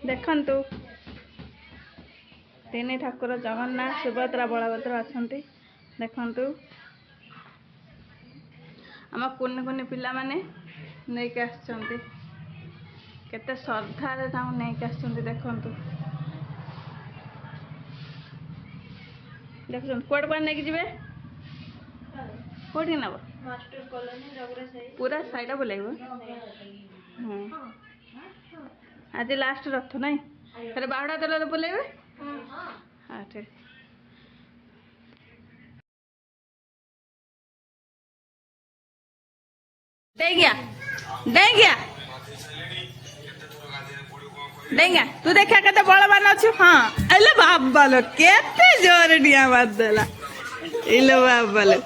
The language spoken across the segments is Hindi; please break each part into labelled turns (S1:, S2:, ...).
S1: देखंतु तीन ठाकुर जगन्नाथ सुभद्रा बलभद्र अच्छा देखंतु आम कुनि कुनि पिला माने नहीं आसचंती केते श्रद्धा नहीं आसचंती देखंतु देख कुआड़ कुआड़ नहीं जीवे कौटी नब मास्टर कॉलोनी पूरा साइड बुलेब आज लास्ट रथ नहीं फिर बाहुड़ा तेल बुलेबे हाँ ठीक गया डेंगा तू देखा के बलवान अच्छु हाँ एलो बाबा लो केते जोर डिया मार देला इलो बाबा लो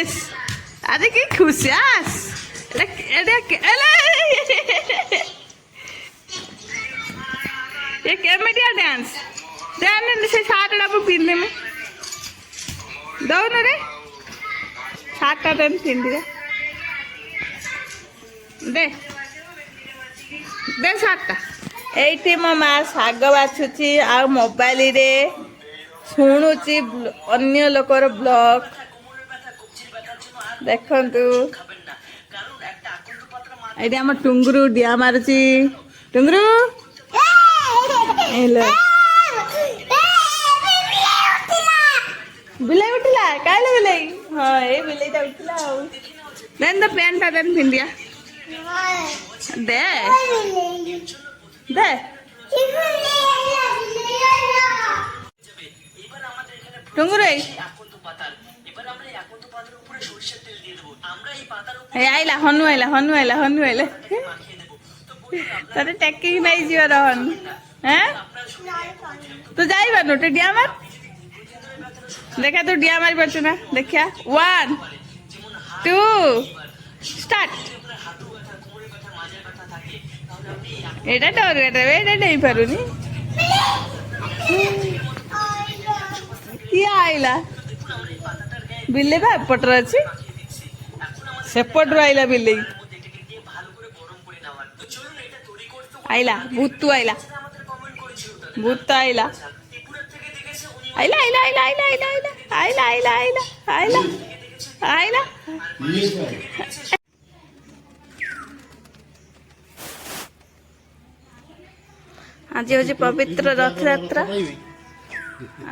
S1: इस अरे की खुशियास ये केमेडिया डांस डांस से साट डब पिंदे में दौन रे सात डांस पिंदे दे दे सातटा एठी मो माँ शाग बाछुची आ मोबाइल रे शुणुची अन्य लोकर ब्लॉग देखंतु एठी हम टुंगरू डिया मारुची टुंगरू हेलो बिलाई उठला काले बिलाई हाँ ए बिलाई ता उठला देन द पैंट ता देन पिंदिया दे दे टुंगुरे आइला हनु आइला तोरे टेकिंग नहीं जीव रहन हैं तू जाइबा नोटे डिया मार देखा तू डिया मारी पड़छ ना देखिया 1 2 स्टार्ट एटा डर एटा नहीं पारुनी किए आइला बिल्ले बा पटर अच्छी सेपट आइला बिल्ले आइला भूत आइला भूत आइला आइला आइला आइला आइला आइला आइला आइला आइला आइला आइला आज हूँ पवित्र रथयात्रा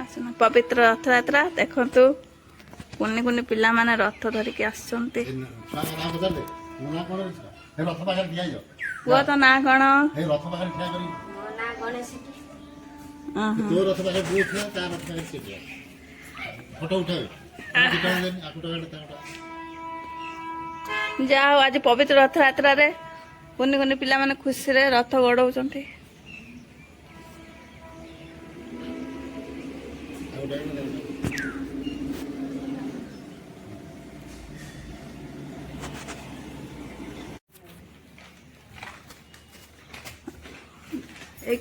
S1: आसना पवित्र रथयात्रा देखु कुनि कुनि पिला माने रथ धरिकी आसुँच पुआ तो ना कौन जाओ आज पवित्र रथयात्रा रे कुनि कुनि पिला माने खुशी रे रथ गड़ौचंती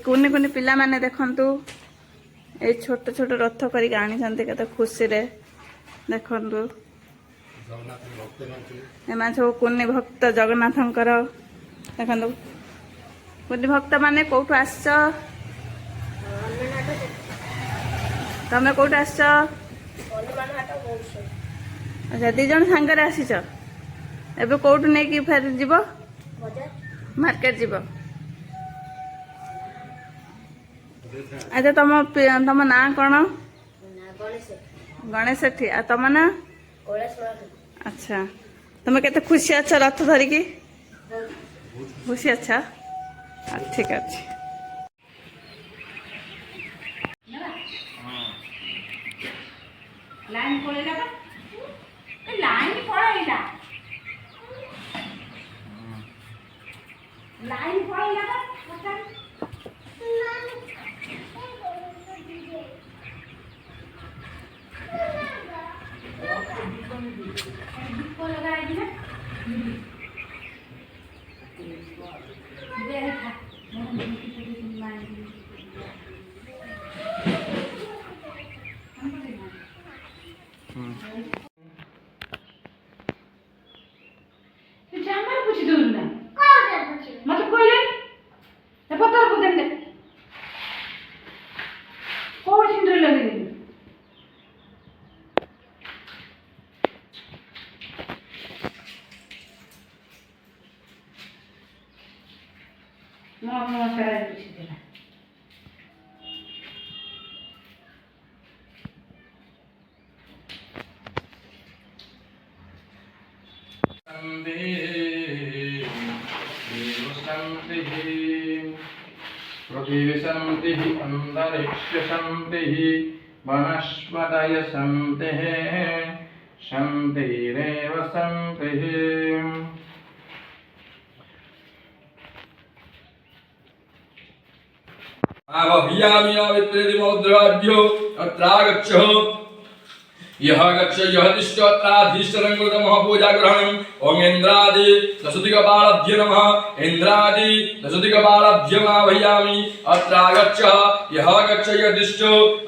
S1: कुनि कुनि पिला माने देखंतु ए छोट छोट रथ करी आनी के खुशी रे देखंतु एमा सब कुनि भक्त जगन्नाथंकर देखंतु कुनि भक्त माने कोठु आसछ तमे कोठु आसछ अच्छा दी जन सांगरे आसीछ एबे कोठु नै कि फेर जीवो मार्केट जीवो अच्छा तम ना कौन गणेश सेठी आ तम ना अच्छा तुम केते खुशी अच्छा रथ धरिकी खुशी अच्छा ठीक अच्छे लाइन पड़ेगा लाइन पड़ेगा लाइन पड़ेगा
S2: पृथिवी शान्तिः अन्तरिक्ष शान्तिः वनस्पतय शान्तिः शान्तिरेव शान्तिः
S3: आवाहयामि अवित्रेदिमोद्राभ्यो अत्रागच्छ यह गच्छ यह तिष्ठ अत्राधीश्वरं कृतमः पूजाग्रहणम् ॐ इन्द्रादि दशदिगपालभ्यो नमः इन्द्रादि दशदिगपालभ्यो आवाहयामि अत्रागच्छ यह गच्छ यह तिष्ठ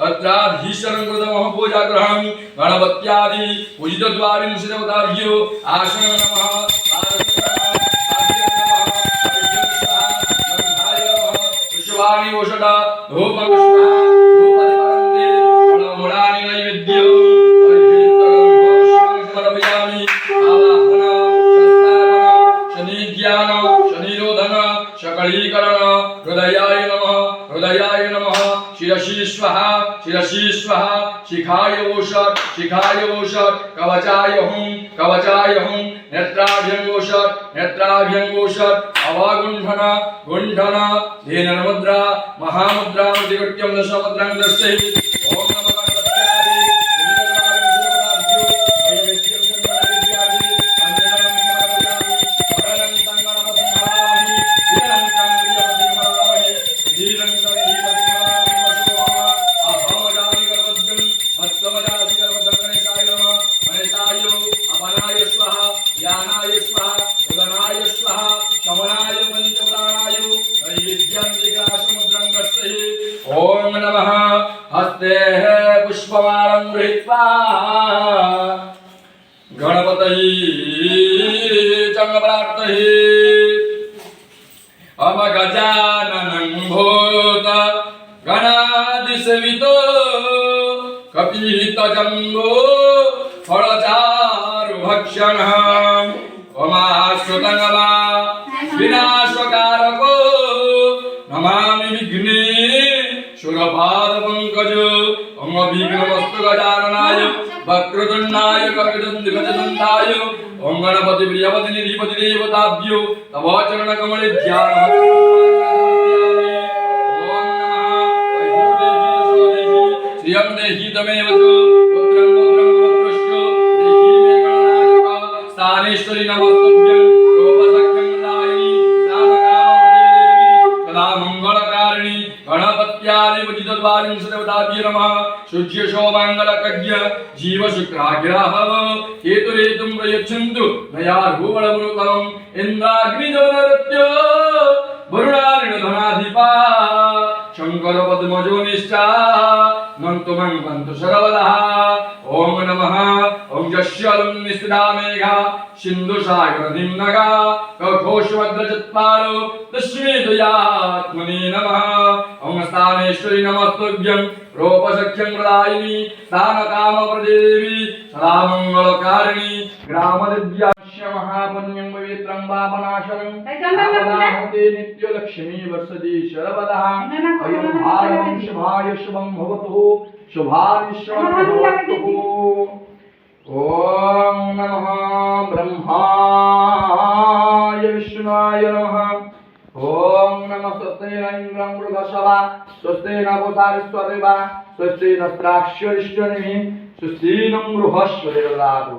S3: अत्राधीश्वरं कृतमः पूजाग्रहणम् गणपत्यादि पूजितद्वारिंशदेवताभ्यो आसनं नमः वाणी ओषधा धूपपुष्पा धूपदीपन्ते फलमूलानि नैवेद्यो परिचितगं समर्पयामि आवाहन संस्थापन शनिज्ञान शनिरोधन शकलीकरण हृदयाय नमः शिरसि स्वाहा शिखाय ओषध कवचाय हुं नेत्राभ्यं ओषध अवागुण्ठन गुण्ठन धेनुमुद्रा महामुद्रा प्रतिकृत्यं दशमुद्रां दर्शयति ॐ नमः गणपत्यादि पुण्यद्वारिंशदेवताभ्यो नैवेद्यं चन्द्रनैवेद्यादि अञ्जनं समर्पयामि वरदन्तं गणपतिं हरामहि वीरन्तं प्रियपतिं हरामहि धीरन्तं धीमतिं हरामहि वशुभः अहमजामि गणपतिं हस्तमजासि गणपतिं गणेशाय नमः गणेशाय अपनाय स्वाहा ज्ञानाय स्वाहा उदनाय स्वाहा शमनाय पंचप्राणाय नैवेद्यं दर्शयति ॐ नमः हस्ते पुष्पमालं गृहीत्वा गणपतये चङ्गप्रार्थये अमगजाननं भूत गणाधिसेवितो कपिहितजम्बो फलचारुभक्षणः ओमाश्रुतङ्गमा विनाशकारको नमामि विघ्ने शुरपादपङ्कज अङ्गविघ्नमस्तु गजाननाय वक्रतुण्डाय गजदन्ताय ॐ गणपति प्रियपति निधिपति देवताभ्यो तव चरणकमले ध्यानम् श्रियं देहि तमेव च पुत्रं वक्रश्च देहि मे गणनायक स्थानेश्वरी नमस्तुभ्यं रूपसख्यं दायिनी सामकामदेवी सदा मङ्गलकारिणी गणपत्यादि पूजितद्वारिंशदेवताभ्यो नमः शुच्य शोभाङ्गलकज्ञ जीव शुक्राग्राहव केतुरेतुं प्रयच्छन्तु नयार्भुवलमुनुतमम् इन्द्राग्निजोनरत्यो वरुणारिणधनाधिपा शंकर पद्मजो निष्ठा नन्तु मं पन्तु सर्वदा ॐ नमः ॐ यस्यलं निस्थिता मेघा सिन्धुसागर निम्नगा कघोषवज्रचत्वारो तस्मै दयात्मने नमः ॐ स्थानेश्वरी नमस्तुभ्यं रूपसख्यं प्रदायिनी स्थानकामप्रदेवी सदा मङ्गलकारिणी ग्रामदिव्यास्य महापुण्यं पवित्रं पापनाशनं आपदाहते नित्यलक्ष्मी वर्षति सर्वदा अयं भारतं शुभाय शुभं भवतु शुभानि शुभं भवतु ॐ नमः ब्रह्माय विष्णुवाय नमः ॐ नमः स्वस्तेन इन्द्रं वृधश्रवा स्वस्तेन वसारिस्वदेवा स्वस्तेन स्त्राक्षरिष्टनिः स्वस्तेन बृहस्पतिर्ददातु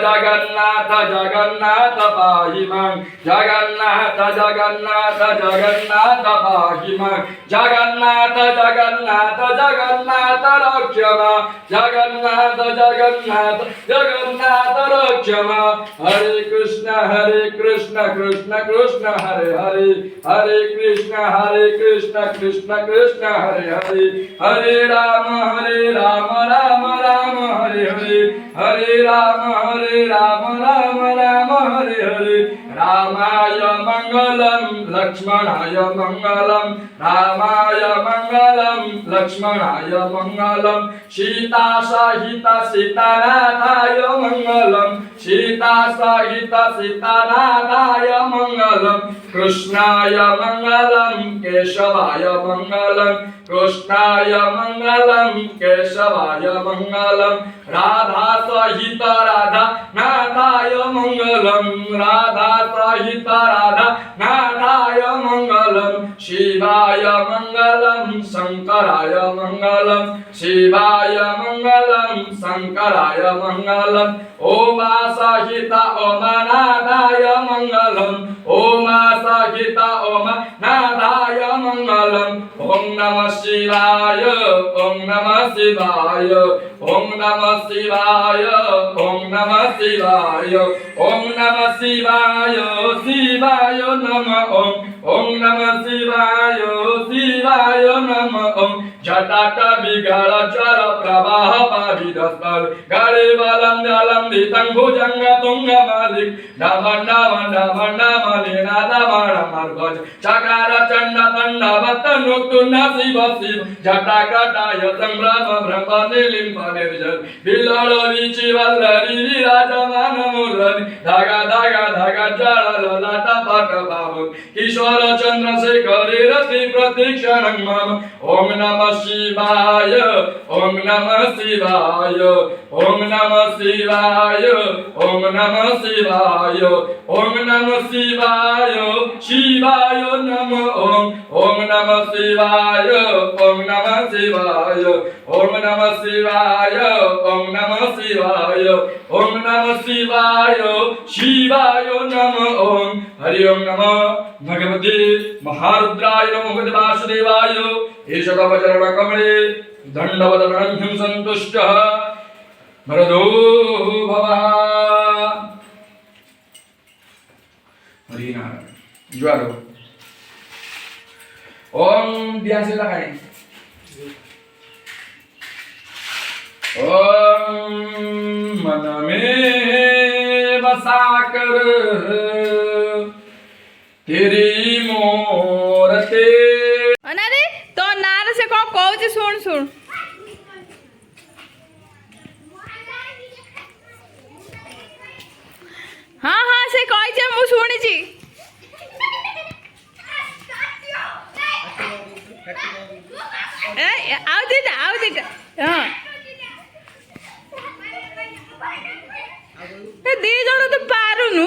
S3: जगन्नाथ जगन्नाथ पाहि मां जगन्नाथ जगन्नाथ जगन्नाथ पाहि मां जगन्नाथ जगन्नाथ जगन्नाथ रक्ष मां जगन्नाथ जगन्नाथ जगन्नाथ रक्ष मां हरे कृष्ण कृष्ण कृष्ण हरे हरे हरे कृष्ण कृष्ण कृष्ण हरे हरे हरे राम राम राम हरे हरे हरे राम राम राम हरे हरे रामाय मंगलम लक्ष्मणाय मंगलम रामाय मंगलम लक्ष्मणाय मंगलम सीता सहित सीतानाथाय मंगलम सीता सहित सीतानाथाय मंगलम कृष्णाय मंगलम केशवाय मंगलम कृष्णाय मंगलम केशवाय मंगलम राधा सहित राधा नाथाय मंगलम राधा सहित राधा नाथाय मंगलम शिवाय मंगलम शंकराय मंगलम शिवाय मंगलम शंकराय मंगलम ओमा सहित ओमनाथाय मंगलम ओमा सहित ओमनाथाय मंगलम ओम नमः शिवाय ओम नमः शिवाय ओम नमः शिवाय ओम नमः शिवाय ओम नमः शिवाय शिवाय नमः ओम नमः शिवाय शिवाय नमः ओम जटाट विगल जल प्रवाह पाविदस्तर गरे बलम जलम धितं भुजंग तुंग मालिक नम नम नम नम निनाद मार्गज चकार चंड तंडवत नुतुन शिव शिव जटाकटाय संभ्रम भ्रम निलिम्ब निर्जल बिलल रीचि वल्लरी विराजमान मुरली धागा धागा धागा जल ललाट पट बाबु किशोर चंद्रशेखर रति प्रतीक्षण मम ओम नमः शिवाय ओम नमः शिवाय ओम नमः शिवाय ओम नमः शिवाय ओम नमः शिवाय शिवाय नमः ओम नमः शिवाय ओम नमः शिवाय ओम नमः शिवाय ओम नमः शिवाय ओम नमः शिवाय शिवाय नमः ओम हरि ओम नमः भगवते महारुद्राय नमो भगवते वासुदेवाय एष तव चरण कमले दंडवदनं संतुष्टः वरदो भवः हरि नारायण ज्वारो ओम ध्यान से लगाएं ओम मन में बसाकर तेरी मूर्ति
S1: अनारे तो नार से कौन कहू शुण शुण हाँ हाँ से कही मु शुणी आउ दीटा हाँ दी जण तो पारुनु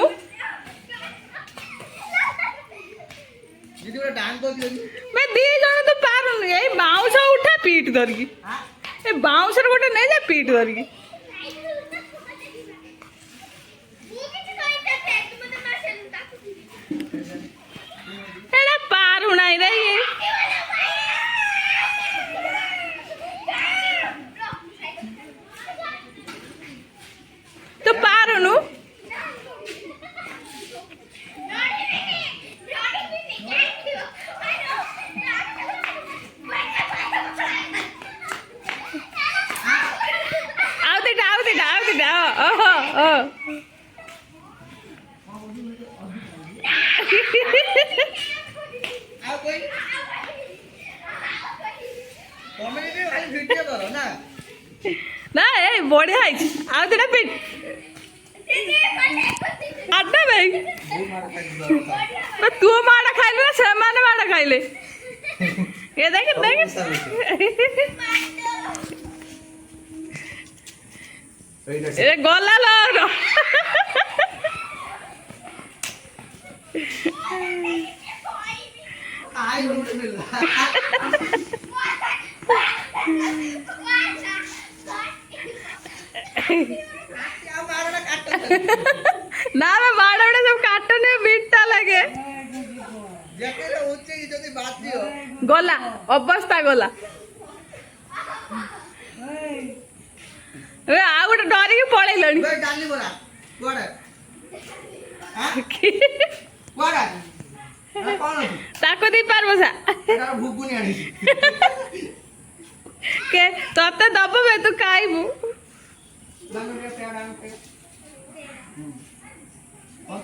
S1: मैं दी जण तो पारुनु ए बाउंस उठा पीठ धरकी ए बाउंस गोटे नहीं जा पीठ धरकी एड़ा पारु नहीं रे ये तो पारुनु आओ दीटा ओहो ओ ना ए बढ़िया है आउ दीटा पिट आटा भाई तू माड़ा खाइले ना से माने माड़ा खाइले ये देख ए गला लो ना मैं बाड़ा बड़ा सब काटने बीटता लगे गला अवस्था गला ए आ गोटे डरिकी पळैलणी ताको दी पारबो सा के तते दबो बे तू खाइबू
S4: और